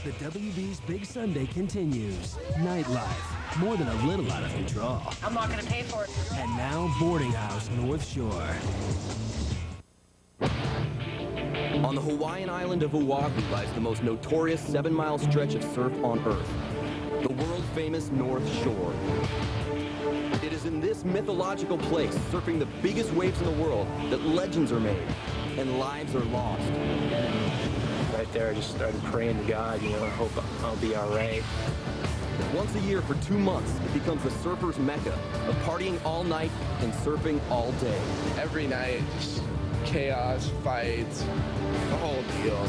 The WB's Big Sunday continues. Nightlife, more than a little out of control. I'm not gonna pay for it. And now, Boarding House North Shore. On the Hawaiian island of Oahu lies the most notorious 7-mile stretch of surf on Earth, the world-famous North Shore. It is in this mythological place, surfing the biggest waves in the world, that legends are made and lives are lost. Right there, I just started praying to God, I hope I'll be all right. Once a year for 2 months, it becomes the surfer's mecca of partying all night and surfing all day. Every night, just chaos, fights, the whole deal.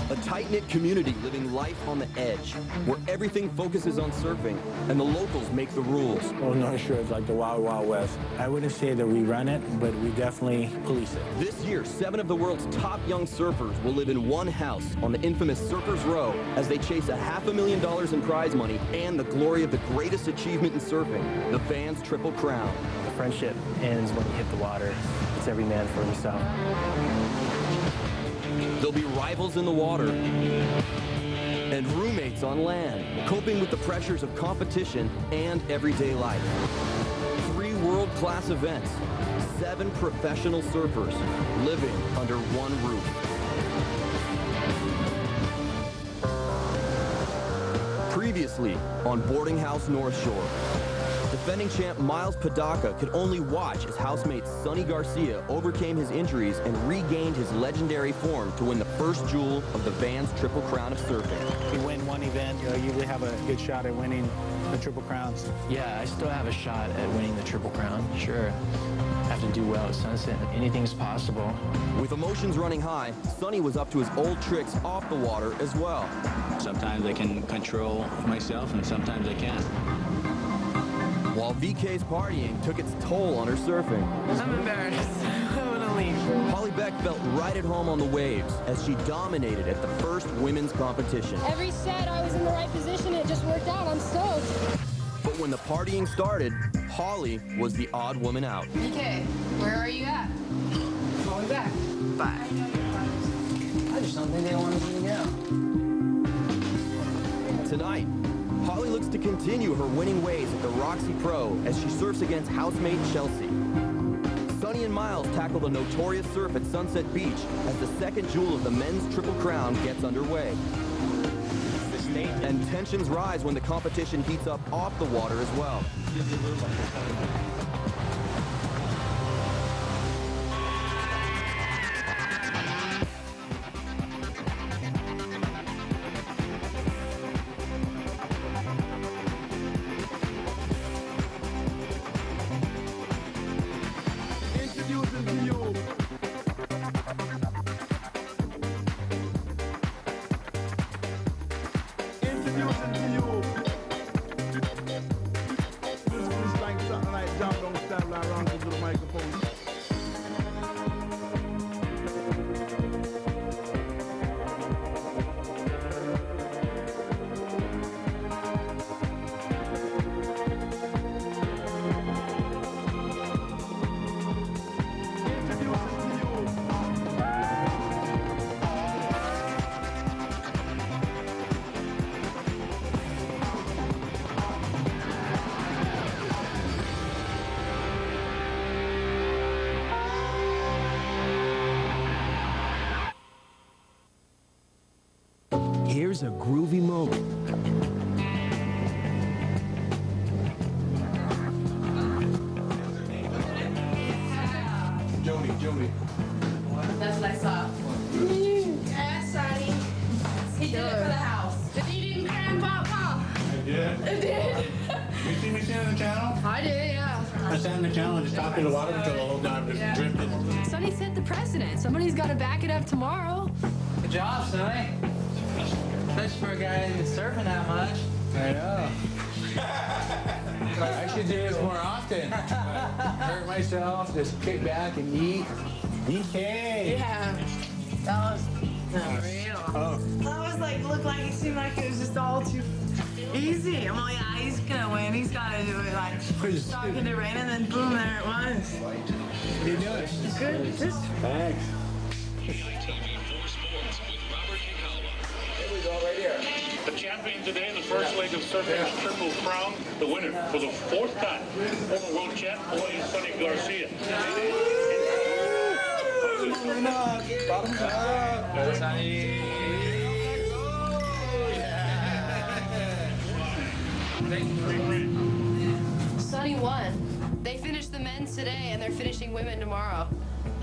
A tight-knit community living life on the edge, where everything focuses on surfing and the locals make the rules. Well, North Shore is like the Wild Wild West. I wouldn't say that we run it, but we definitely police it. This year, 7 of the world's top young surfers will live in one house on the infamous Surfers Row as they chase $500,000 in prize money and the glory of the greatest achievement in surfing, the Vans Triple Crown. The friendship ends when you hit the water. It's every man for himself. There'll be rivals in the water and roommates on land, coping with the pressures of competition and everyday life. 3 world-class events, 7 professional surfers living under one roof. Previously on Boarding House North Shore, defending champ Myles Padaca could only watch as housemate Sonny Garcia overcame his injuries and regained his legendary form to win the first jewel of the Vans Triple Crown of surfing. You win one event, you usually have a good shot at winning the Triple Crowns. Yeah, I still have a shot at winning the Triple Crown, sure. Have to do well at Sunset. Anything's possible. With emotions running high, Sonny was up to his old tricks off the water as well. Sometimes I can control myself and sometimes I can't. While VK's partying took its toll on her surfing. I'm embarrassed. I wanna leave. Holly Beck felt right at home on the waves as she dominated at the first women's competition. Every set I was in the right position, it just worked out. I'm stoked. But when the partying started, Holly was the odd woman out. VK, where are you at? Call me back. Bye. I just don't think they wanted me to go. Tonight, Holly looks to continue her winning ways at the Roxy Pro as she surfs against housemate Chelsea. Sonny and Myles tackle the notorious surf at Sunset Beach as the second jewel of the men's Triple Crown gets underway. And tensions rise when the competition heats up off the water as well. Here's a groovy moment. Jody. That's what I saw. Yeah, Sonny. He did it for the house. He didn't cramp up, huh? I did. I did. You see me stand on the channel? I did, yeah. I sat on the channel and just talked to the water control the whole time, just drifting. Sonny set the precedent. Somebody's got to back it up tomorrow. Good job, Sonny. Especially for a guy who isn't surfing that much. I know. I should do this more often. Hurt myself, just kick back and eat. DK! Yeah. That was unreal. Oh. That was like, looked like it seemed like it was just all too easy. I'm like, yeah, he's gonna win. He's gotta do it. Like, talking to rain and then boom, there it was. How you doing? Good. Just Thanks. TV 4 Sports with Robert Kikawa. Here we go, right here. The champion today, the first leg of surfing's Triple Crown, the winner for the 4th time, former world champ, Hawaii's Sonny Garcia. Sonny won. They finished the men's today, and they're finishing women tomorrow.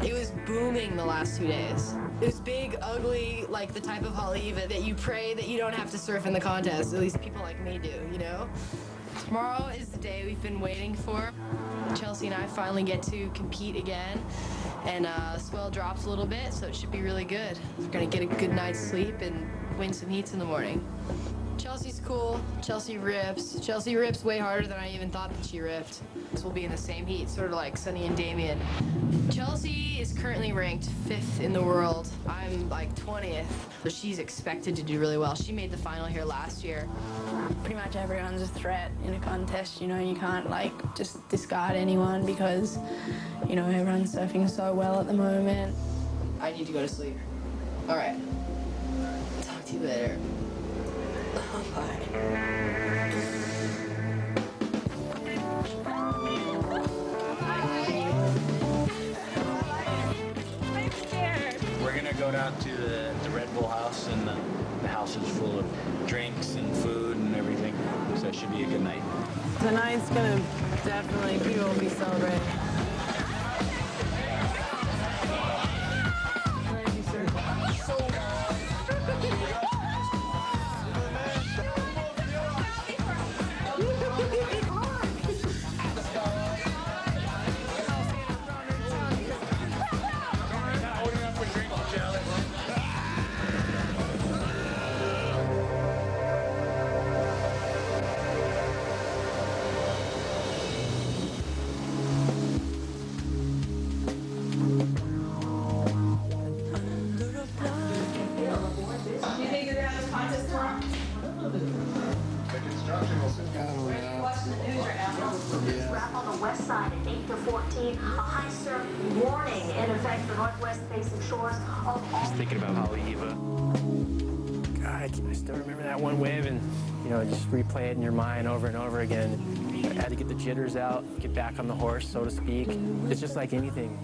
It was booming the last 2 days. It was big, ugly, like the type of haleiwa that you pray that you don't have to surf in the contest. At least people like me do, you know? Tomorrow is the day we've been waiting for. Chelsea and I finally get to compete again, and the swell drops a little bit, so it should be really good. We're gonna get a good night's sleep and win some heats in the morning. Chelsea's cool. Chelsea rips. Chelsea rips way harder than I even thought that she ripped. So we'll be in the same heat, sort of like Sonny and Damien. Chelsea is currently ranked 5th in the world. I'm like 20th, so she's expected to do really well. She made the final here last year. Pretty much everyone's a threat in a contest. You know, you can't like just discard anyone because, you know, everyone's surfing so well at the moment. I need to go to sleep. All right. Talk to you later. Bye. We're gonna go down to the Red Bull house, and the house is full of drinks and food and everything, so it should be a good night. Tonight's gonna definitely, people will be celebrating. Just thinking about haleiwa. God, I still remember that one wave, and you know, just replay it in your mind over and over again. I had to get the jitters out, get back on the horse, so to speak. It's just like anything.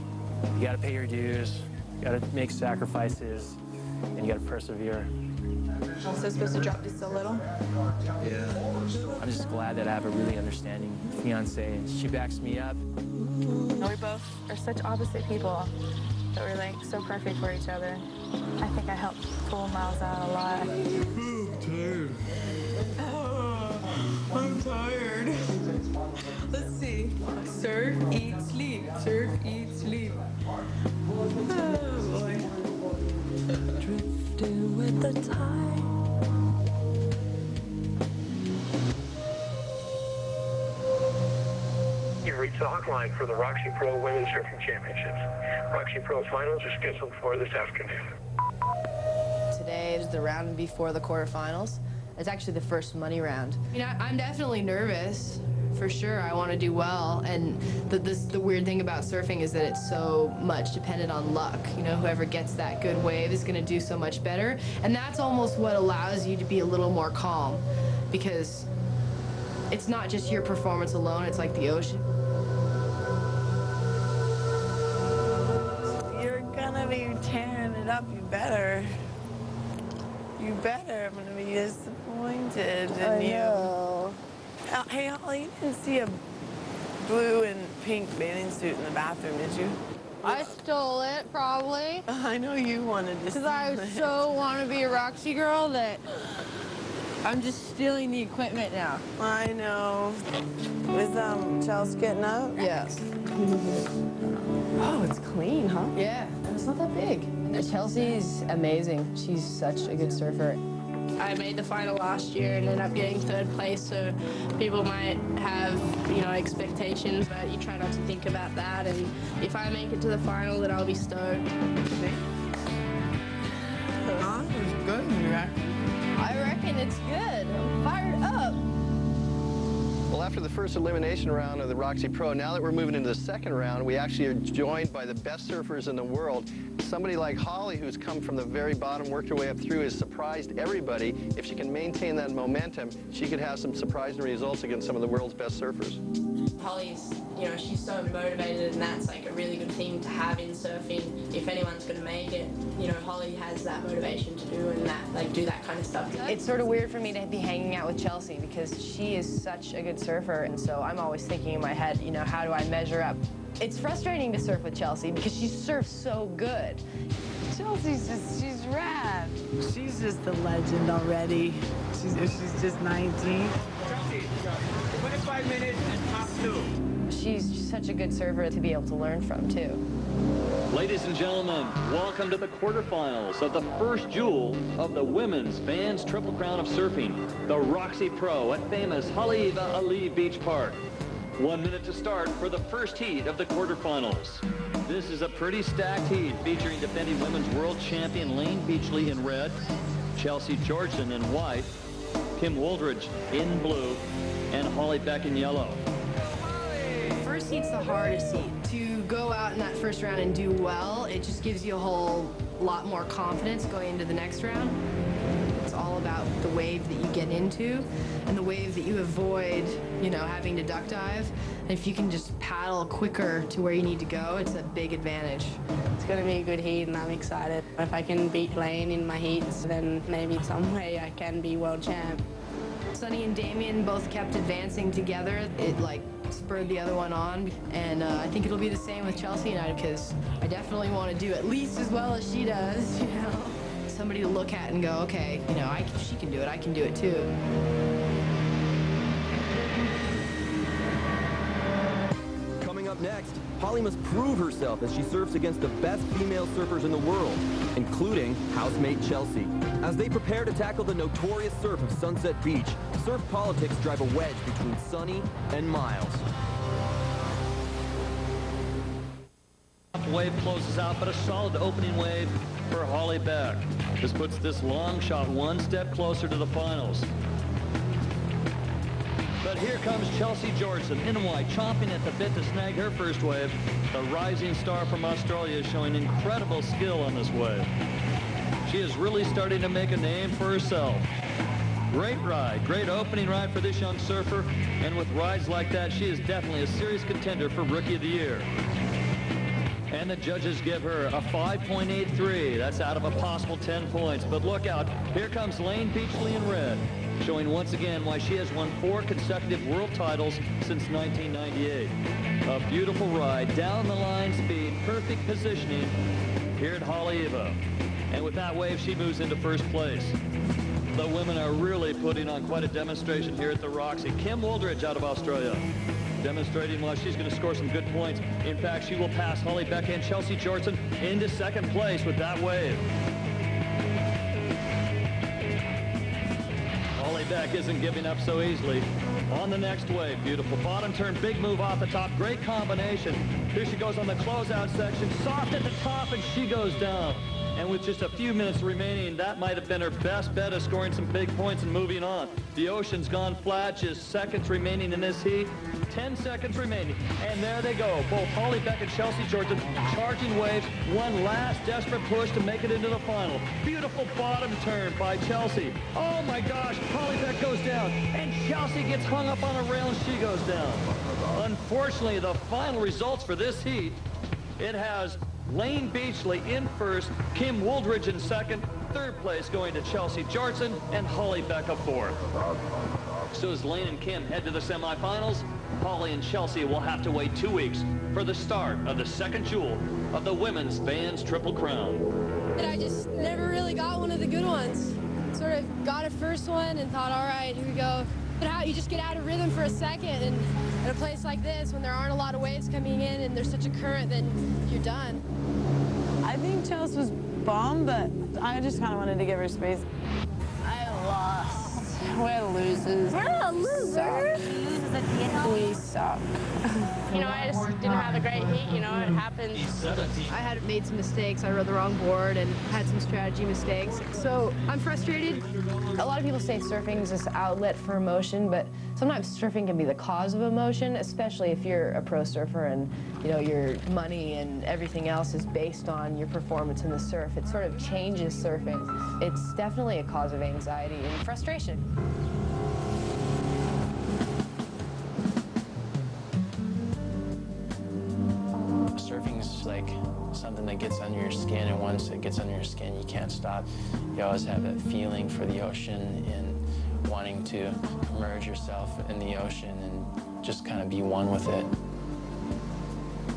You gotta pay your dues, you gotta make sacrifices, and you gotta persevere. So supposed to drop just a little? Yeah. I'm just glad that I have a really understanding fiance. She backs me up. We both are such opposite people that we're like so perfect for each other. I think I helped pull Myles out a lot. I'm tired. I'm tired. Let's see. Surf, eat, sleep. Surf, eat, sleep. Oh boy. Drifting with the tide. You reached the hotline for the Roxy Pro Women's Surfing Championships. Roxy Pro finals are scheduled for this afternoon. Today is the round before the quarterfinals. It's actually the first money round. You know, I'm definitely nervous, for sure. I want to do well, and the weird thing about surfing is that it's so much dependent on luck. You know, whoever gets that good wave is going to do so much better, and that's almost what allows you to be a little more calm, because it's not just your performance alone, it's like the ocean. You're gonna be tearing it up, you better. You better. I'm gonna be disappointed in you. Know. Hey, Holly, you didn't see a blue and pink bathing suit in the bathroom, did you? I stole it, probably. I know you wanted to. Because I so want to be a Roxy girl that I'm just stealing the equipment now. I know. Is Chelsea getting up? Yes. Oh, it's clean, huh? Yeah, it's not that big. Chelsea's amazing. She's such a good surfer. I made the final last year and ended up getting 3rd place, so people might have, you know, expectations, but you try not to think about that, and if I make it to the final, then I'll be stoked. It's good, you reckon? I reckon it's good. I'm fired up. Well, after the first elimination round of the Roxy Pro, now that we're moving into the second round, we actually are joined by the best surfers in the world. Somebody like Holly, who's come from the very bottom, worked her way up through, has surprised everybody. If she can maintain that momentum, she could have some surprising results against some of the world's best surfers. Holly's, you know, she's so motivated, and that's like a really good thing to have in surfing. If anyone's going to make it, you know, Holly has that motivation to do and that, like, do that kind of stuff. It's sort of weird for me to be hanging out with Chelsea because she is such a good surfer, and so I'm always thinking in my head, you know, how do I measure up? It's frustrating to surf with Chelsea because she surfs so good. Chelsea's just, she's rad. She's just a legend already. She's just 19. Chelsea, 25 minutes and top 2. She's such a good surfer to be able to learn from, too. Ladies and gentlemen, welcome to the quarterfinals of the first jewel of the women's Vans Triple Crown of Surfing, the Roxy Pro at famous Haleiwa Ali Beach Park. 1 minute to start for the first heat of the quarterfinals. This is a pretty stacked heat featuring defending women's world champion Lane Beachley in red, Chelsea Georgeson in white, Kim Wooldridge in blue, and Holly Beck in yellow. First heat's the hardest heat. To go out in that first round and do well, it just gives you a whole lot more confidence going into the next round. It's all about the wave that you get into and the wave that you avoid, you know, having to duck dive. And if you can just paddle quicker to where you need to go, it's a big advantage. It's going to be a good heat, and I'm excited. If I can beat Lane in my heats, then maybe some way I can be world champ. Sunny and Damien both kept advancing together. It, like, spurred the other one on, and I think it'll be the same with Chelsea and I, because I definitely want to do at least as well as she does, you know. Somebody to look at and go, okay, you know, she can do it, I can do it too. Coming up next, Holly must prove herself as she surfs against the best female surfers in the world, including housemate Chelsea. As they prepare to tackle the notorious surf of Sunset Beach, surf politics drive a wedge between Sunny and Myles. Wave closes out, but a solid opening wave for Holly Beck. This puts this long shot one step closer to the finals. But here comes Chelsea Georgeson in white, chomping at the bit to snag her first wave. The rising star from Australia is showing incredible skill on this wave. She is really starting to make a name for herself. Great ride, great opening ride for this young surfer, and with rides like that, she is definitely a serious contender for Rookie of the Year. And the judges give her a 5.83. That's out of a possible 10 points. But look out, here comes Lane Beachley in red, showing once again why she has won 4 consecutive world titles since 1998. A beautiful ride, down the line speed, perfect positioning here at Haleiwa. And with that wave, she moves into first place. The women are really putting on quite a demonstration here at the Roxy. Kim Wooldridge out of Australia, demonstrating why she's going to score some good points. In fact, she will pass Holly Beck and Chelsea Georgeson into second place with that wave. Holly Beck isn't giving up so easily. On the next wave, beautiful bottom turn, big move off the top, great combination. Here she goes on the closeout section, soft at the top, and she goes down. And with just a few minutes remaining, that might have been her best bet of scoring some big points and moving on. The ocean's gone flat, just seconds remaining in this heat. 10 seconds remaining, and there they go. Both Holly Beck and Chelsea Georgeson charging waves. One last desperate push to make it into the final. Beautiful bottom turn by Chelsea. Oh my gosh, Holly Beck goes down, and Chelsea gets hung up on a rail and she goes down. Unfortunately, the final results for this heat, it has Lane Beachley in first, Kim Wooldridge in second, third place going to Chelsea Georgeson, and Holly Beck up fourth. So as Lane and Kim head to the semifinals, Holly and Chelsea will have to wait 2 weeks for the start of the second jewel of the women's Vans Triple Crown. And I just never really got one of the good ones. Sort of got a first one and thought, all right, here we go. But you just get out of rhythm for a second, and at a place like this, when there aren't a lot of waves coming in and there's such a current, then you're done. I think Chelsea was bomb, but I just kind of wanted to give her space. I lost. We're losers. We're a loser. We suck. You know, I just didn't have a great heat, you know, it happens. I had made some mistakes. I rode the wrong board and had some strategy mistakes. So I'm frustrated. A lot of people say surfing is this outlet for emotion, but sometimes surfing can be the cause of emotion, especially if you're a pro surfer and, you know, your money and everything else is based on your performance in the surf. It sort of changes surfing. It's definitely a cause of anxiety and frustration. Surfing's like something that gets under your skin, and once it gets under your skin, you can't stop. You always have that feeling for the ocean and wanting to immerse yourself in the ocean and just kind of be one with it.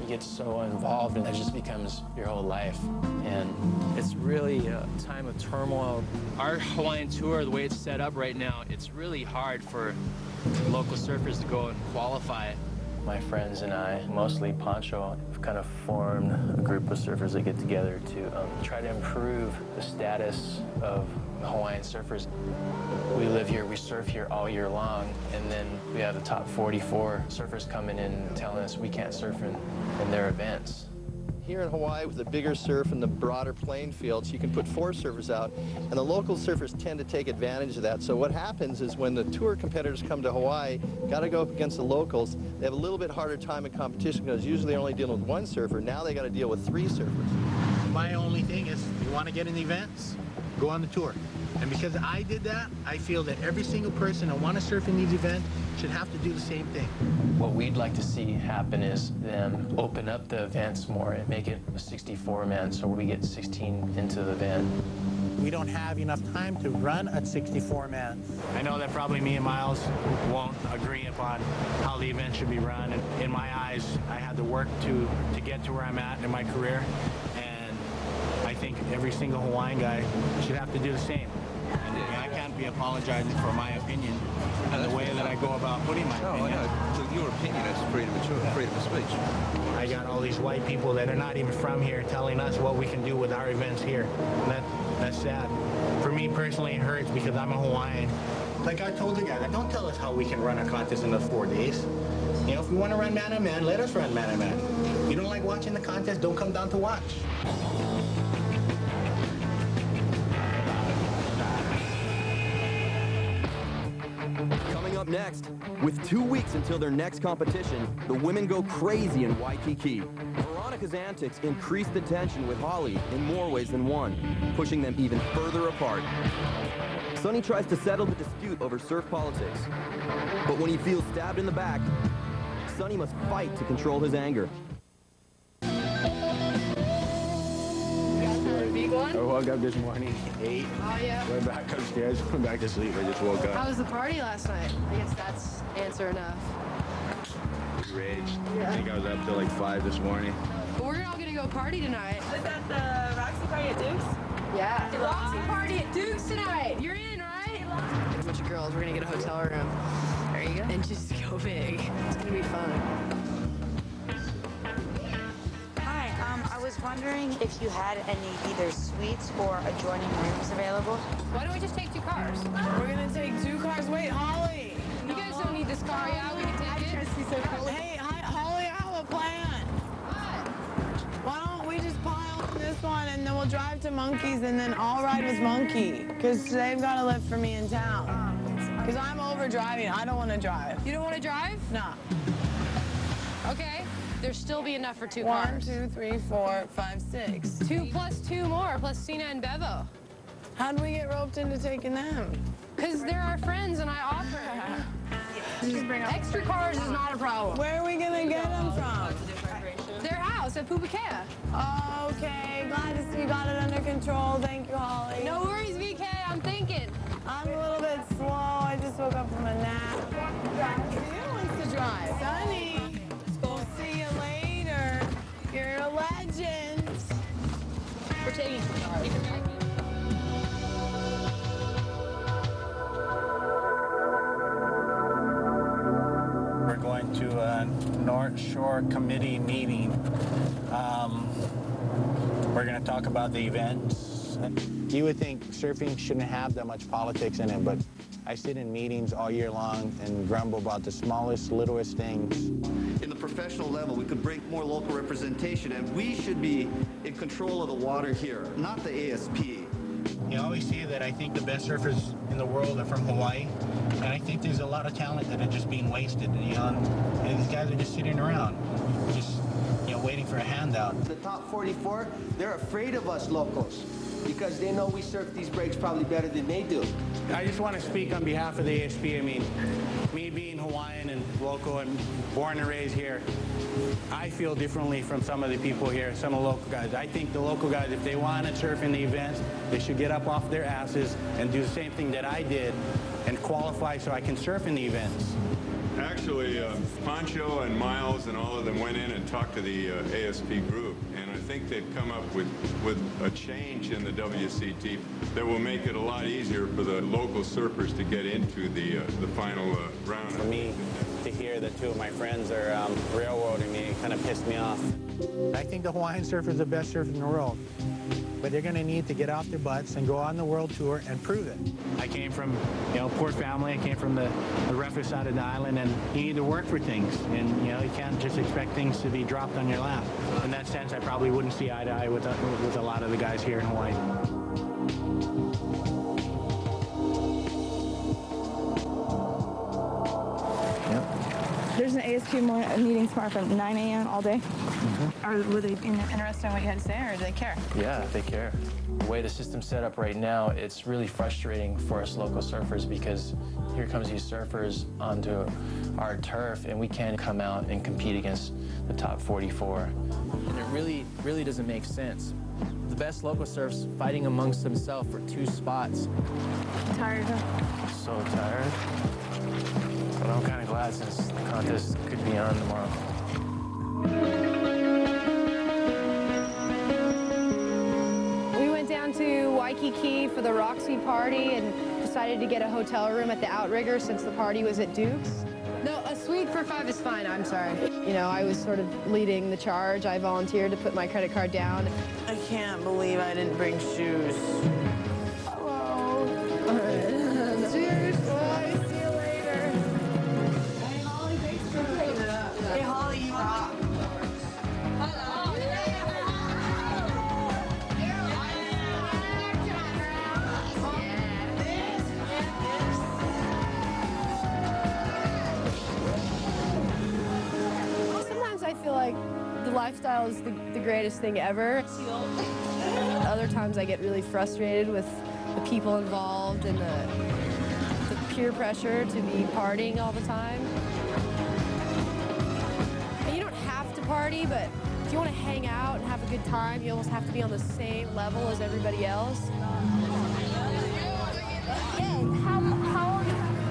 You get so involved, and it just becomes your whole life. And it's really a time of turmoil. Our Hawaiian tour, the way it's set up right now, it's really hard for local surfers to go and qualify. My friends and I, mostly Poncho, have kind of formed a group of surfers that get together to try to improve the status of Hawaiian surfers. We live here, we surf here all year long, and then we have the top 44 surfers coming in and telling us we can't surf in their events. Here in Hawaii, with the bigger surf and the broader playing fields, you can put 4 surfers out, and the local surfers tend to take advantage of that. So what happens is when the tour competitors come to Hawaii, got to go up against the locals, they have a little bit harder time in competition because usually they're only dealing with 1 surfer. Now they got to deal with 3 surfers. My only thing is, you want to get in the events, go on the tour. And because I did that, I feel that every single person that want to surf in these events should have to do the same thing. What we'd like to see happen is them open up the events more and make it a 64-man so we get 16 into the event. We don't have enough time to run a 64-man. I know that probably me and Myles won't agree upon how the event should be run. And in my eyes, I had to work to get to where I'm at in my career. And I think every single Hawaiian guy should have to do the same. And I can't be apologizing for my opinion and the way that I go about putting my opinion. I know. Look, your opinion is freedom of speech. I got all these white people that are not even from here telling us what we can do with our events here. And that's sad. For me personally, it hurts because I'm a Hawaiian. Like I told the guy, don't tell us how we can run a contest in the 4 days. You know, if we want to run man-on-man, let us run man-on-man. You don't like watching the contest, don't come down to watch. Coming up next, with 2 weeks until their next competition, the women go crazy in Waikiki. Veronica's antics increase the tension with Holly in more ways than one, pushing them even further apart. Sonny tries to settle the dispute over surf politics, but when he feels stabbed in the back, Sonny must fight to control his anger. I woke up this morning, ate, went back upstairs, went back to sleep. I just woke up. How was the party last night? I guess that's answer enough. Raged. I think I was up till like 5 this morning. But we're all gonna go party tonight. Is that the Roxy party at Duke's? Yeah. The Roxy party at Duke's tonight. You're in, right? A bunch of girls. We're gonna get a hotel room. There you go. And just go big. It's gonna be fun. I was wondering if you had any either suites or adjoining rooms available. Why don't we just take 2 cars? We're gonna take 2 cars. Wait, Holly. You guys don't need this car. Yeah, we can take it. Hey, Holly, I have a plan. What? Why don't we just pile in this one and then we'll drive to Monkey's and then I'll ride with Monkey because they've got a lift for me in town. Because I'm over driving. I don't want to drive. You don't want to drive? No. Okay. There'll still be enough for 2 1, cars. 2, 3, 4, 5, 6. 2 plus 2 more, plus Cena and Bevo. How did we get roped into taking them? Because they're our friends and I offer. Extra cars is not a problem. Where are we going to get them from? Their house at Pupakea. Okay, glad to see you got it under control. Thank you, Holly. No worries, VK. I'm thinking. I'm a little bit slow. I just woke up from a nap. Who wants to drive? Sonny. You're a legend. We're taking 2 cars. We're going to a North Shore Committee meeting. We're going to talk about the events sports. You would think surfing shouldn't have that much politics in it, but I sit in meetings all year long and grumble about the smallest, littlest things. In the professional level, we could bring more local representation, and we should be in control of the water here, not the ASP. You always see that I think the best surfers in the world are from Hawaii, and I think there's a lot of talent that are just being wasted, you know, and these guys are just sitting around, just, you know, waiting for a handout. The top 44, they're afraid of us locals because they know we surf these breaks probably better than they do. I just want to speak on behalf of the ASP. I mean, me being Hawaiian and local and born and raised here, I feel differently from some of the people here, some of the local guys. I think the local guys, if they want to surf in the events, they should get up off their asses and do the same thing that I did and qualify so I can surf in the events. Actually, Pancho and Myles and all of them went in and talked to the ASP group, and I think they've come up with a change in the WCT that will make it a lot easier for the local surfers to get into the final round. For me to hear that two of my friends are railroading me, it kind of pissed me off. I think the Hawaiian surfer is the best surfer in the world, but they're going to need to get off their butts and go on the world tour and prove it. I came from, you know, poor family. I came from the roughest side of the island, and you need to work for things, and you know, you can't just expect things to be dropped on your lap. In that sense, I probably wouldn't see eye to eye with a lot of the guys here in Hawaii. There's an ASP meeting tomorrow from 9 a.m. all day. Or would they be interested in what you had to say, or do they care? Yeah, they care. The way the system's set up right now, it's really frustrating for us local surfers because here comes these surfers onto our turf and we can't come out and compete against the top 44. And it really doesn't make sense. The best local surf's fighting amongst themselves for 2 spots. Tired of So tired. But I'm kind of glad since the contest could be on tomorrow. We went down to Waikiki for the Roxy party and decided to get a hotel room at the Outrigger since the party was at Duke's. No, a suite for 5 is fine, I'm sorry. You know, I was sort of leading the charge. I volunteered to put my credit card down. I can't believe I didn't bring shoes. Hello. Cheers, boys. See you later. Hey, Holly, thanks for picking it up. Hey, Holly, you rock. Sometimes I feel like the lifestyle is the greatest thing ever. Other times I get really frustrated with the people involved and the peer pressure to be partying all the time. And you don't have to party, but if you want to hang out and have a good time, you almost have to be on the same level as everybody else.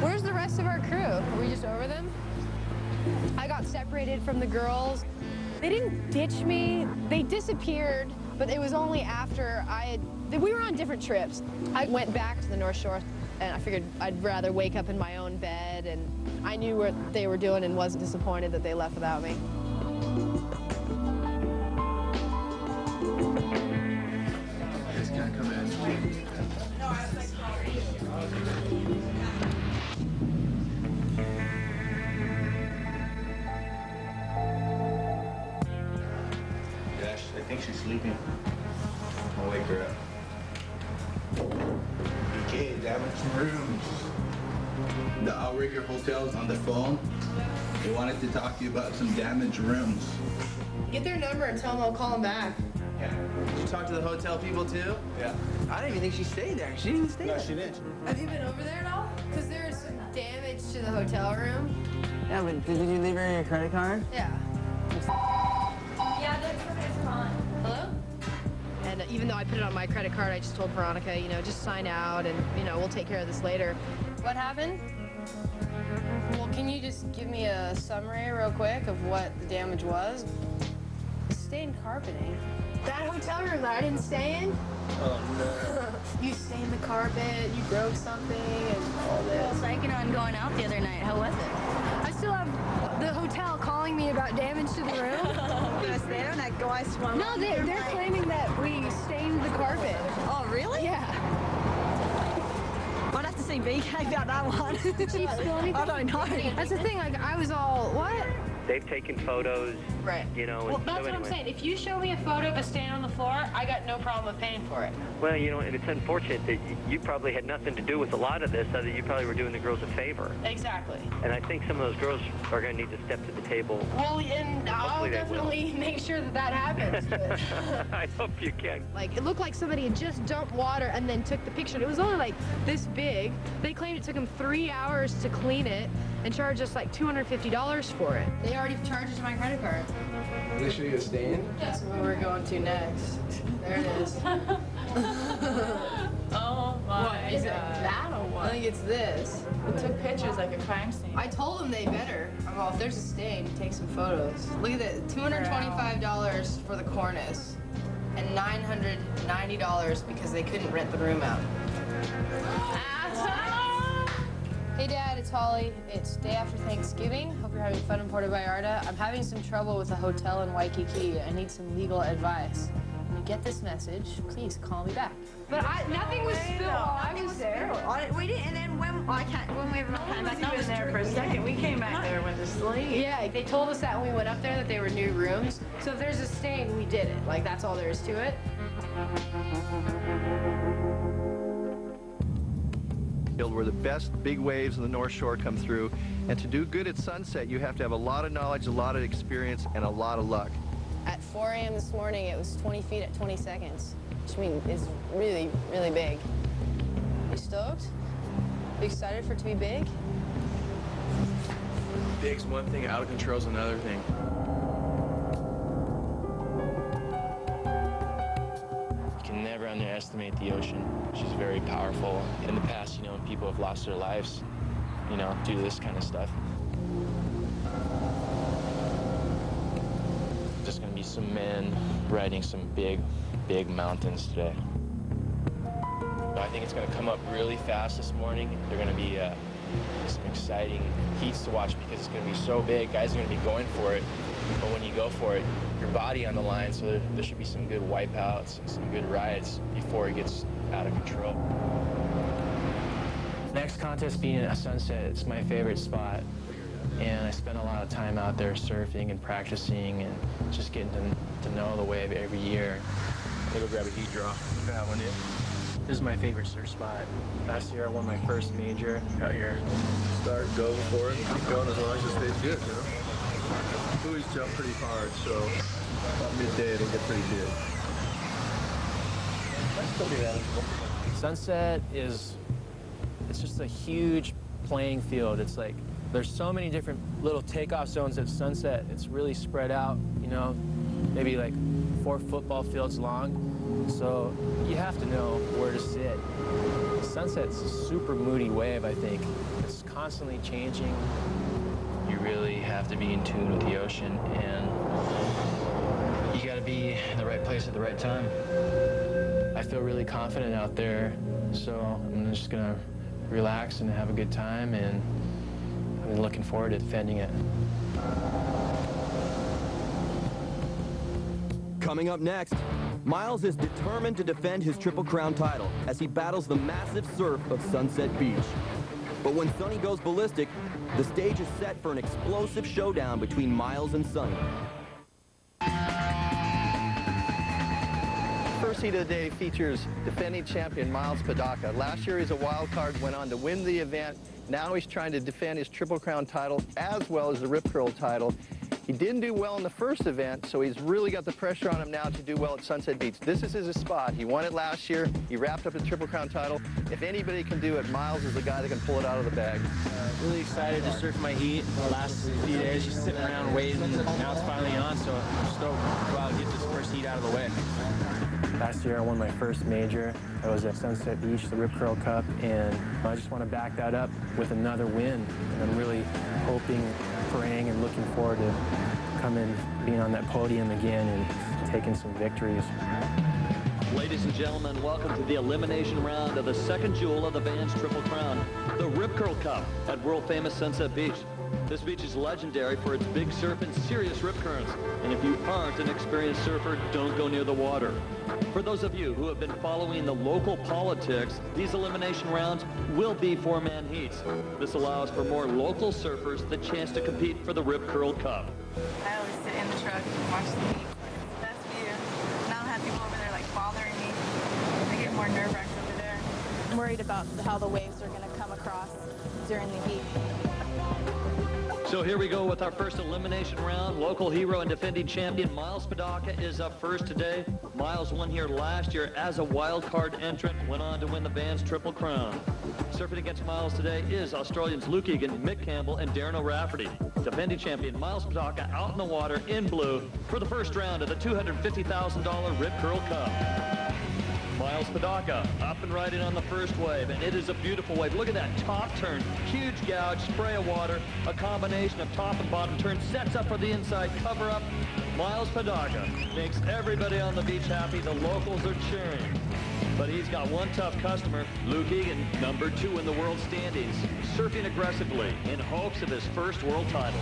Where's the rest of our crew? Are we just over them? I got separated from the girls. They didn't ditch me. They disappeared, but it was only after we were on different trips. I went back to the North Shore, and I figured I'd rather wake up in my own bed, and I knew what they were doing and wasn't disappointed that they left without me. This can't come in. I think she's sleeping. I'll wake her up. Okay, damage some rooms. The Outrigger Hotel's on the phone. They wanted to talk to you about some damaged rooms. Get their number and tell them I'll call them back. Yeah. Did you talk to the hotel people too? Yeah. I didn't even think she stayed there. She didn't even stay there. No, she didn't. Have you been over there at all? Because there's some damage to the hotel room. Yeah, but did you leave her your credit card? Yeah. Yeah, that's what it's on. Hello? And even though I put it on my credit card, I just told Veronica, you know, just sign out and, you know, we'll take care of this later. What happened? Well, can you just give me a summary real quick of what the damage was? Stained carpeting. That hotel room that I didn't stay in? Oh, no. You stained the carpet, you broke something, and all this. Psyching on going out the other night. How was it? I still have the hotel calling telling me about damage to the room. There and that guy swung. No, they're claiming that we stained the carpet. Oh, really? Yeah. I'd have to see BK about that one. Did she spill anything? I don't know. That's the thing, like, I was all, what? They've taken photos, right? You know. Well, that's what I'm saying. If you show me a photo of a stain on the floor, I got no problem with paying for it. Well, you know, and it's unfortunate that you probably had nothing to do with a lot of this, other than you probably were doing the girls a favor. Exactly. And I think some of those girls are going to need to step to the table. Well, and I'll definitely make sure that that happens. I hope you can. Like, it looked like somebody had just dumped water and then took the picture. It was only like this big. They claimed it took them 3 hours to clean it and charged us like $250 for it. They already charged us my credit card. Did they show you a stain? That's where we're going to next. There it is. Oh my What, is it that or what? I think it's this. We took pictures like a crime scene. I told them they better. Well, if there's a stain, take some photos. Look at that, $225 for the cornice and $990 because they couldn't rent the room out. Hey Dad, it's Holly. It's day after Thanksgiving. Hope you're having fun in Puerto Vallarta. I'm having some trouble with a hotel in Waikiki. I need some legal advice. When you get this message, please call me back. But nothing was spilled. I was there. We didn't. And then when we came back, I was there for a second. We came back there and went to sleep. Yeah, they told us that when we went up there that they were new rooms. So if there's a stain, we did it. Like, that's all there is to it. Where the best big waves in the North Shore come through. And to do good at sunset, you have to have a lot of knowledge, a lot of experience, and a lot of luck. At 4 a.m. this morning, it was 20 feet at 20 seconds, which means it's really, really big. You stoked? You excited for it to be big? Big's one thing, out of control's another thing. You can never underestimate the ocean. She's very powerful. In the past, you know, people have lost their lives, you know, due to this kind of stuff. Just gonna be some men riding some big, big mountains today. I think it's gonna come up really fast this morning. They're gonna be some exciting heats to watch because it's gonna be so big. Guys are gonna be going for it, but when you go for it, your body on the line, so there should be some good wipeouts and some good rides before it gets out of control. Next contest being at Sunset, it's my favorite spot. And I spend a lot of time out there surfing and practicing and just getting to know the wave every year. I'm gonna go grab a heat draw. Grab one in. This is my favorite surf spot. Last year I won my first major out here. Start going for it. Keep going as long as it stays good, you know? Buoys jump pretty hard, so about midday it'll get pretty big. That's still be manageable. Sunset it's just a huge playing field. It's like, there's so many different little takeoff zones at Sunset. It's really spread out, you know, maybe like 4 football fields long. So you have to know where to sit. Sunset's a super moody wave, I think. It's constantly changing. You really have to be in tune with the ocean, and you gotta be in the right place at the right time. I feel really confident out there, so I'm just gonna relax and have a good time, and I'm looking forward to defending it. Coming up next, Myles is determined to defend his Triple Crown title as he battles the massive surf of Sunset Beach. But when Sonny goes ballistic, the stage is set for an explosive showdown between Myles and Sonny. First heat of the day features defending champion Myles Padaca. Last year he was a wild card, went on to win the event. Now he's trying to defend his Triple Crown title as well as the Rip Curl title. He didn't do well in the first event, so he's really got the pressure on him now to do well at Sunset Beach. This is his spot. He won it last year. He wrapped up the Triple Crown title. If anybody can do it, Myles is the guy that can pull it out of the bag. Really excited to surf my heat. The last few days just sitting around waiting, and now it's finally on, so I'm stoked to go out and get this first heat out of the way. Last year I won my first major. I was at Sunset Beach, the Rip Curl Cup, and I just want to back that up with another win. And I'm really hoping, praying, and looking forward to coming, being on that podium again and taking some victories. Ladies and gentlemen, welcome to the elimination round of the second jewel of the Vans Triple Crown, the Rip Curl Cup at world-famous Sunset Beach. This beach is legendary for its big surf and serious rip currents. And if you aren't an experienced surfer, don't go near the water. For those of you who have been following the local politics, these elimination rounds will be four-man heats. This allows for more local surfers the chance to compete for the Rip Curl Cup. I always sit in the truck and watch the heat. It's the best view. And I don't have people over there like bothering me. I get more nerve-wracked over there. I'm worried about how the waves are going to come across during the heat. So here we go with our first elimination round. Local hero and defending champion Myles Padaca is up first today. Myles won here last year as a wild card entrant, went on to win the band's Triple Crown. Surfing against Myles today is Australians Luke Egan, Mick Campbell, and Darren O'Rafferty. Defending champion Myles Padaca out in the water in blue for the first round of the $250,000 Rip Curl Cup. Myles Padaca up and riding on the first wave, and it is a beautiful wave. Look at that top turn, huge gouge, spray of water, a combination of top and bottom turn, sets up for the inside cover up. Myles Padaca makes everybody on the beach happy. The locals are cheering. But he's got one tough customer, Luke Egan, number 2 in the world standings, surfing aggressively in hopes of his first world title.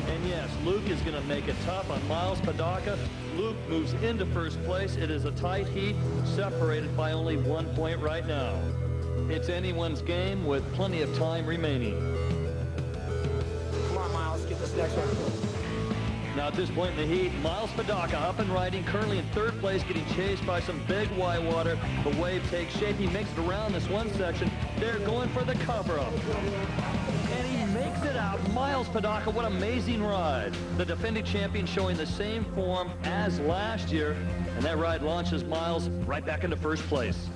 And yes, Luke is going to make it tough on Myles Padaca. Luke moves into first place. It is a tight heat, separated by only 1 point right now. It's anyone's game with plenty of time remaining. Come on, Myles, get this next one. Now at this point in the heat, Myles Padaca up and riding, currently in third place, getting chased by some big white water. The wave takes shape. He makes it around this one section. They're going for the cover-up. And he makes it out. Myles Padaca, what amazing ride. The defending champion showing the same form as last year. And that ride launches Myles right back into first place.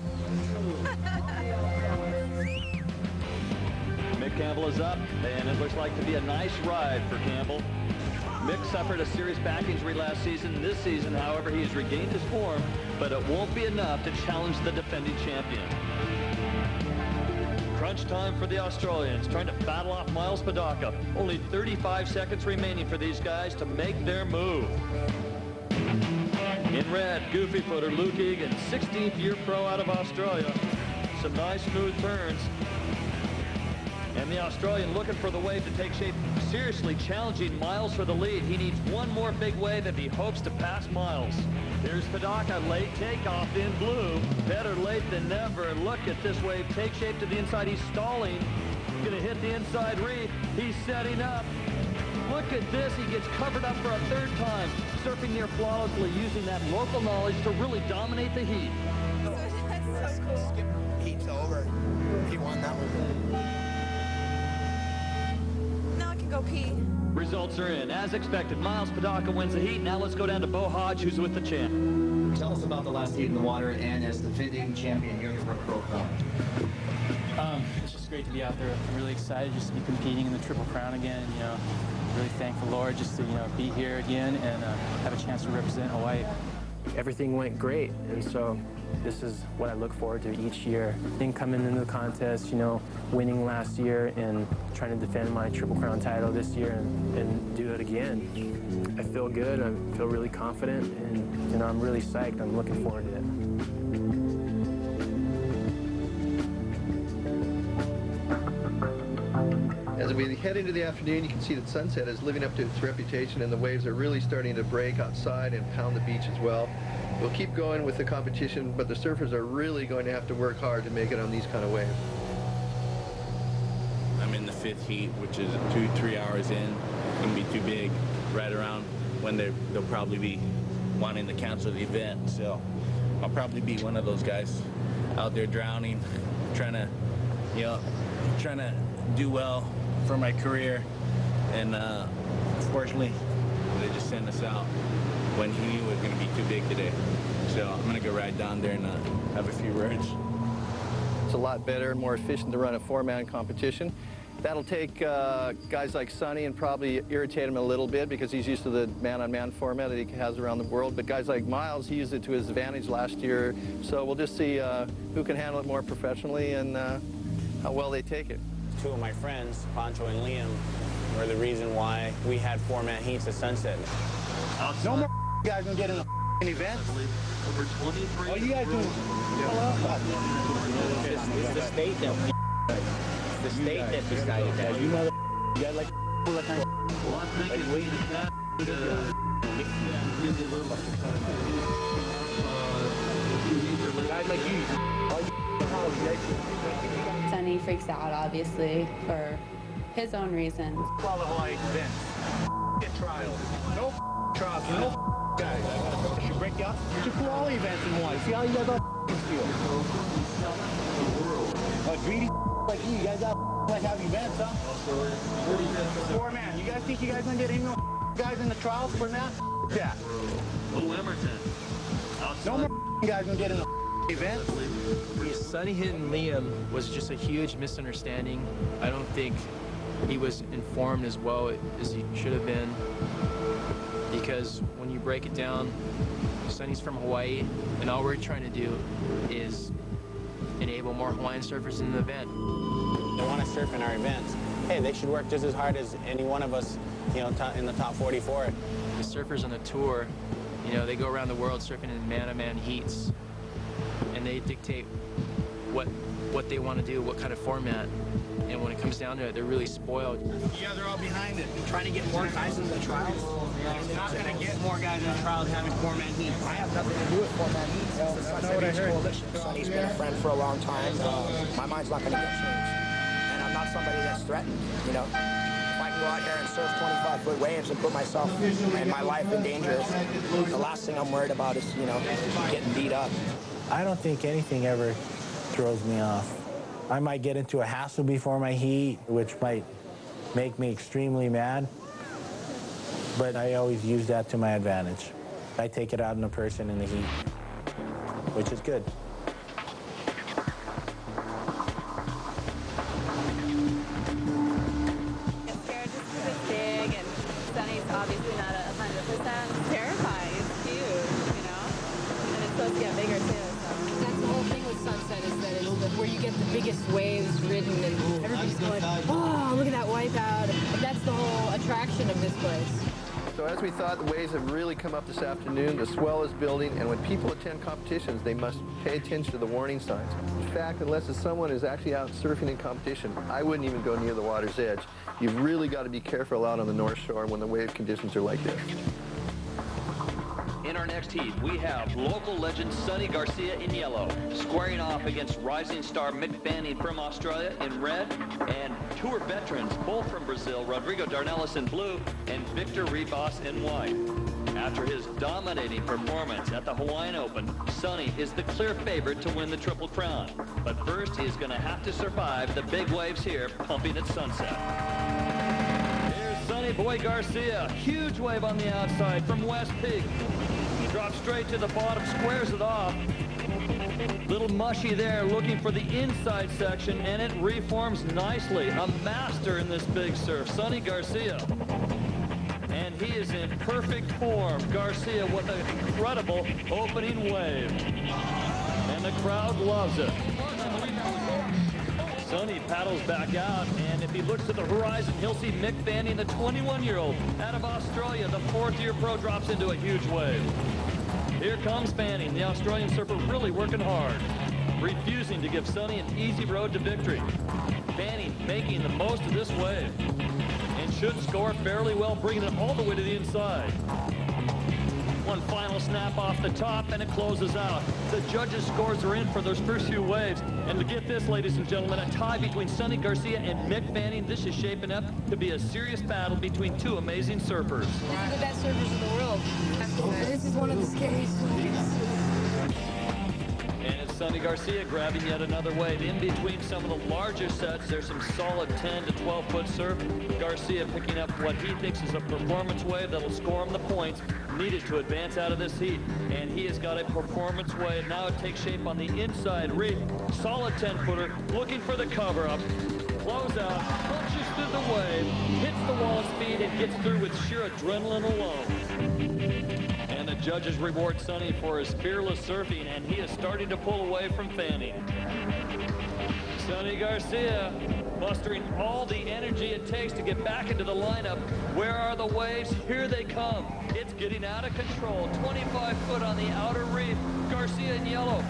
Mick Campbell is up, and it looks like to be a nice ride for Campbell. Mick suffered a serious back injury last season. This season, however, he has regained his form, but it won't be enough to challenge the defending champion. Crunch time for the Australians, trying to battle off Myles Padaca. Only 35 seconds remaining for these guys to make their move. In red, goofy footer Luke Egan, 16th year pro out of Australia. Some nice smooth turns. And the Australian looking for the wave to take shape, seriously challenging Myles for the lead. He needs one more big wave if he hopes to pass Myles. Here's Padaca, late takeoff in blue. Better late than never. Look at this wave take shape to the inside. He's stalling. He's going to hit the inside reef. He's setting up. Look at this. He gets covered up for a third time. Surfing near flawlessly, using that local knowledge to really dominate the heat. Skip heat's over. He won that one. Now I can go pee. Results are in. As expected, Myles Padaca wins the heat. Now let's go down to Bo Hodge, who's with the champ. Tell us about the last heat in the water and as defending champion here at the Rip Curl Cup. It's just great to be out there. I'm really excited just to be competing in the Triple Crown again. You know, really thank the Lord just to be here again and have a chance to represent Hawaii. Everything went great, and so this is what I look forward to each year. Then coming into the contest, winning last year and trying to defend my Triple Crown title this year and do it again. I feel good, I feel really confident, and I'm really psyched. I'm looking forward to it. As we head into the afternoon, you can see that Sunset is living up to its reputation, and the waves are really starting to break outside and pound the beach as well. We'll keep going with the competition, but the surfers are really going to have to work hard to make it on these kind of waves. I'm in the 5th heat, which is 2-3 hours in. It's going to be too big right around when they'll probably be wanting to cancel the event. So I'll probably be one of those guys out there drowning, trying to do well for my career. And unfortunately, they just sent us out when he knew it was going to be too big today. So I'm going to go right down there and have a few words. It's a lot better and more efficient to run a 4-man competition. That'll take guys like Sonny and probably irritate him a little bit because he's used to the man-on-man format that he has around the world. But guys like Myles, he used it to his advantage last year. So we'll just see who can handle it more professionally and how well they take it. 2 of my friends, Pancho and Liam, were the reason why we had 4-man heats at Sunset. No more guys gonna get in the event. Over 23. Oh, you guys doing? It's the state that the state that decided that. You mother, you guys like that kind of guys like you. Sonny freaks out, obviously, for his own reasons. Well, the Hawaii events. Get trials. No trials. No guys. I should break you up. You should do all the events in Hawaii. See how you guys all feel. Greedy like you guys all like have events, huh? 4 man. You guys think you guys gonna get any more guys in the trials for that? Yeah. Oh, Emerson. No more guys gonna get in the event. Sonny hitting Liam was just a huge misunderstanding. I don't think he was informed as well as he should have been, because when you break it down, Sonny's from Hawaii, and all we're trying to do is enable more Hawaiian surfers in the event. They want to surf in our events. Hey, they should work just as hard as any one of us, you know, in the top 44. The surfers on the tour, you know, they go around the world surfing in man-to-man heats, and they dictate what they want to do, what kind of format. And when it comes down to it, they're really spoiled. You guys are all behind it, trying to get more guys in the trials. They're not going to get more guys in the trials having 4-man heats. I have nothing to do with 4-man heats. It's the Sunset Beach Coalition. Sonny's been a friend for a long time. My mind's not going to get changed. And I'm not somebody that's threatened, you know. If I can go out here and surf 25-foot waves and put myself and my life in danger, the last thing I'm worried about is, you know, getting beat up. I don't think anything ever throws me off. I might get into a hassle before my heat, which might make me extremely mad, but I always use that to my advantage. I take it out on a person in the heat, which is good. Get scared just because it's big, and Sonny's obviously not 100%. It's terrifying. It's huge, you know? And it's supposed to get bigger, too. That's the whole thing with Sunset, is that it's where you get the biggest waves ridden, and everybody's going, oh, look at that wipeout. That's the whole attraction of this place. So as we thought, the waves have really come up this afternoon. The swell is building, and when people attend competitions, they must pay attention to the warning signs. In fact, unless someone is actually out surfing in competition, I wouldn't even go near the water's edge. You've really got to be careful out on the North Shore when the wave conditions are like this. In our next heat, we have local legend Sonny Garcia in yellow, squaring off against rising star Mick Fanning from Australia in red, and tour veterans, both from Brazil, Rodrigo Darnelis in blue, and Victor Ribas in white. After his dominating performance at the Hawaiian Open, Sonny is the clear favorite to win the Triple Crown. But first, he is going to have to survive the big waves here, pumping at Sunset. Here's Sonny Boy Garcia, huge wave on the outside from West Peak. Drops straight to the bottom, squares it off. Little mushy there, looking for the inside section, and it reforms nicely. A master in this big surf, Sonny Garcia. And he is in perfect form. Garcia with an incredible opening wave. And the crowd loves it. Sonny paddles back out, and if he looks to the horizon, he'll see Mick Fanning, the 21-year-old out of Australia. The 4th-year pro drops into a huge wave. Here comes Fanning, the Australian surfer, really working hard, refusing to give Sonny an easy road to victory. Fanning making the most of this wave, and should score fairly well, bringing it all the way to the inside. One final snap off the top, and it closes out. The judges' scores are in for those first few waves. And to get this, ladies and gentlemen, a tie between Sonny Garcia and Mick Fanning. This is shaping up to be a serious battle between two amazing surfers. These are the best surfers in the world. This is one of the scariest waves. And it's Sonny Garcia grabbing yet another wave. In between some of the larger sets, there's some solid 10 to 12-foot surf. Garcia picking up what he thinks is a performance wave that'll score him the points needed to advance out of this heat. And he has got a performance wave. Now it takes shape on the inside reef. Solid 10-footer, looking for the cover-up. Close out, punches through the wave, hits the wall of speed, and gets through with sheer adrenaline alone. And the judges reward Sonny for his fearless surfing, and he is starting to pull away from Fanning. Sonny Garcia mustering all the energy it takes to get back into the lineup. Where are the waves? Here they come. It's getting out of control. 25 foot on the outer reef. Garcia in yellow.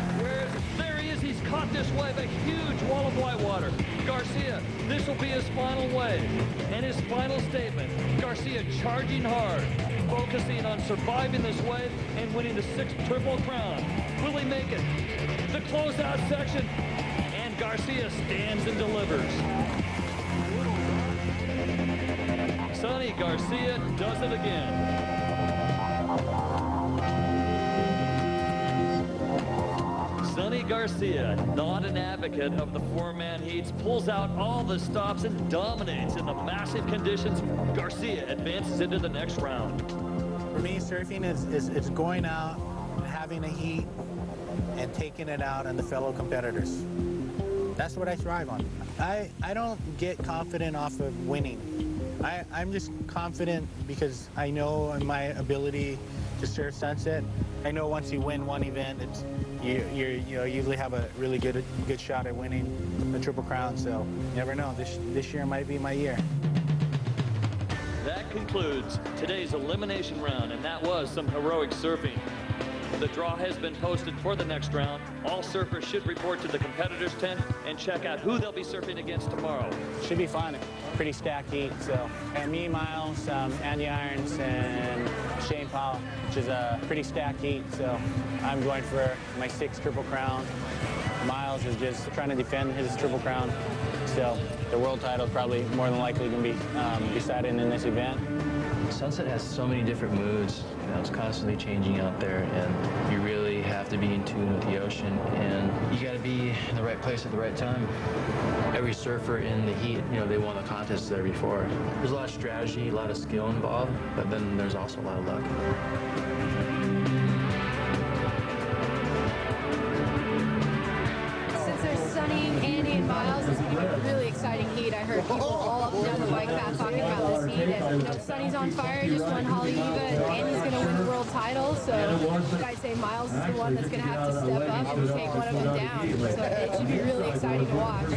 There he is. He's caught this wave. A huge wall of white water. Garcia, this will be his final wave. And his final statement, Garcia charging hard, focusing on surviving this wave and winning the 6th Triple Crown. Will he make it? The closeout section, and Garcia stands and delivers. Sonny Garcia does it again. Sonny Garcia, not an advocate of the 4-man heats, pulls out all the stops and dominates in the massive conditions. Garcia advances into the next round. For me, surfing is going out, having a heat, and taking it out on the fellow competitors. That's what I thrive on. I don't get confident off of winning. I'm just confident because I know my ability to surf sunset. I know once you win one event, you usually have a really good shot at winning the Triple Crown. So you never know. This year might be my year. That concludes today's elimination round, and that was some heroic surfing. The draw has been posted for the next round. All surfers should report to the competitors' tent and check out who they'll be surfing against tomorrow. Should be fun. Pretty stacked heat. So, and me, Myles, Andy Irons, and Shane Powell, which is a pretty stacked heat. So, I'm going for my 6th Triple Crown. Myles is just trying to defend his Triple Crown. So, the world title is probably more than likely going to be decided in this event. Sunset has so many different moods. It's constantly changing out there, and you really have to be in tune with the ocean, and you got to be in the right place at the right time. Every surfer in the heat, they won the contest there before. There's a lot of strategy, a lot of skill involved, but then there's also a lot of luck. Since there's Sonny, Andy, and Myles, it's going to be a really exciting heat. I heard people all up and down the bike path talking about this heat. And Sonny's on fire, just won Haleiwa, and Andy's going to win the world title. So I'd say Myles is the one that's going to have to step up and take one of them down. So it should be really exciting to watch.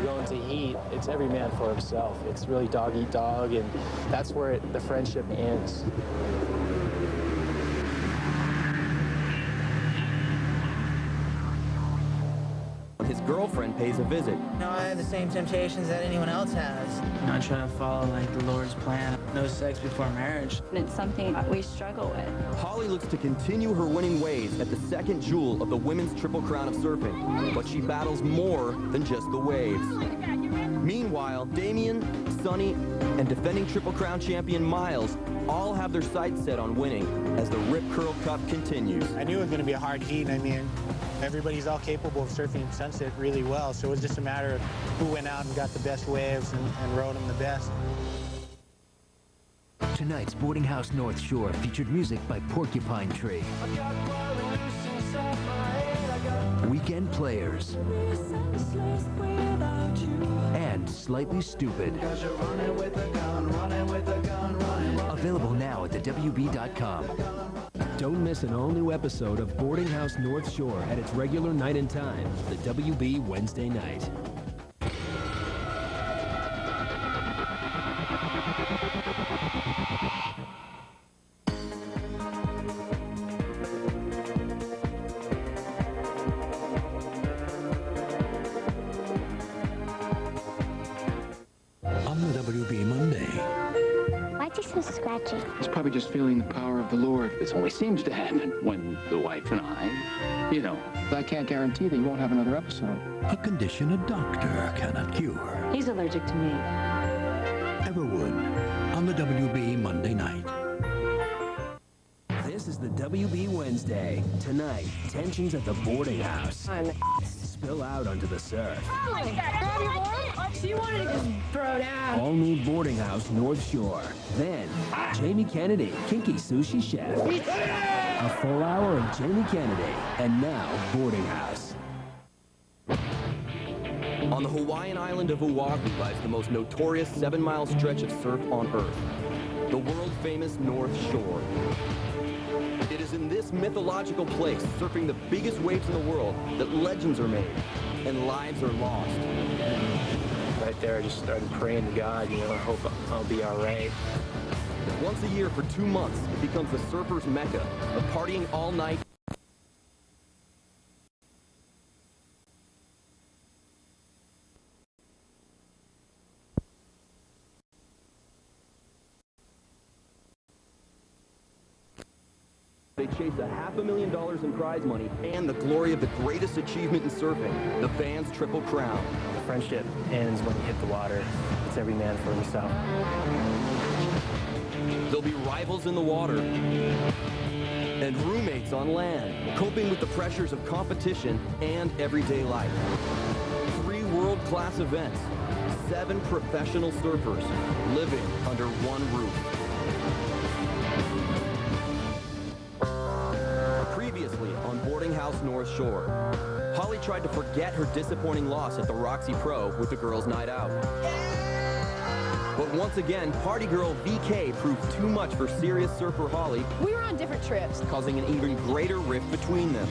Going to heat, it's every man for himself. It's really dog eat dog, and that's where the friendship ends. His girlfriend pays a visit. No, I have the same temptations that anyone else has. I'm not trying to follow the Lord's plan. No sex before marriage. It's something we struggle with. Holly looks to continue her winning ways at the 2nd jewel of the women's Triple Crown of surfing, but she battles more than just the waves. Meanwhile, Damien, Sonny, and defending Triple Crown champion Myles all have their sights set on winning as the Rip Curl Cup continues. I knew it was going to be a hard heat. I mean, everybody's all capable of surfing sunset really well, so it was just a matter of who went out and got the best waves and rode them the best. Tonight's Boarding House North Shore featured music by Porcupine Tree. Weekend Players. And Slightly Stupid. Available now at thewb.com. Don't miss an all-new episode of Boarding House North Shore at its regular night and time, the WB Wednesday night. On the WB Monday. Why's he so scratchy? He's probably just feeling the power of the Lord. This only seems to happen when the wife and I, I can't guarantee that you won't have another episode. A condition a doctor cannot cure. He's allergic to me. Everwood on the WB Monday night. This is the WB Wednesday. Tonight, tensions at the boarding house spill out onto the surf. Grab your board. She wanted to just throw down. All new Boarding House North Shore. Then, Jamie Kennedy, Kinky Sushi Chef. A full hour of Jamie Kennedy. And now, Boarding House. On the Hawaiian island of Oahu lies the most notorious 7-mile stretch of surf on Earth, the world-famous North Shore. It is in this mythological place, surfing the biggest waves in the world, that legends are made and lives are lost. Right there, I just started praying to God, I hope I'll be all right. Once a year for 2 months, it becomes the surfer's mecca, of partying all night they chase $500,000 in prize money and the glory of the greatest achievement in surfing, the Vans Triple Crown. The friendship ends when you hit the water. It's every man for himself. They'll be rivals in the water and roommates on land, coping with the pressures of competition and everyday life. 3 world-class events, 7 professional surfers living under one roof. Previously on Boarding House North Shore, Holly tried to forget her disappointing loss at the Roxy Pro with the girls' night out. But once again, party girl VK proved too much for serious surfer Holly. We were on different trips, causing an even greater rift between them.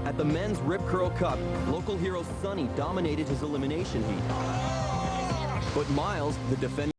At the Men's Rip Curl Cup, local hero Sonny dominated his elimination heat. But Myles, the defending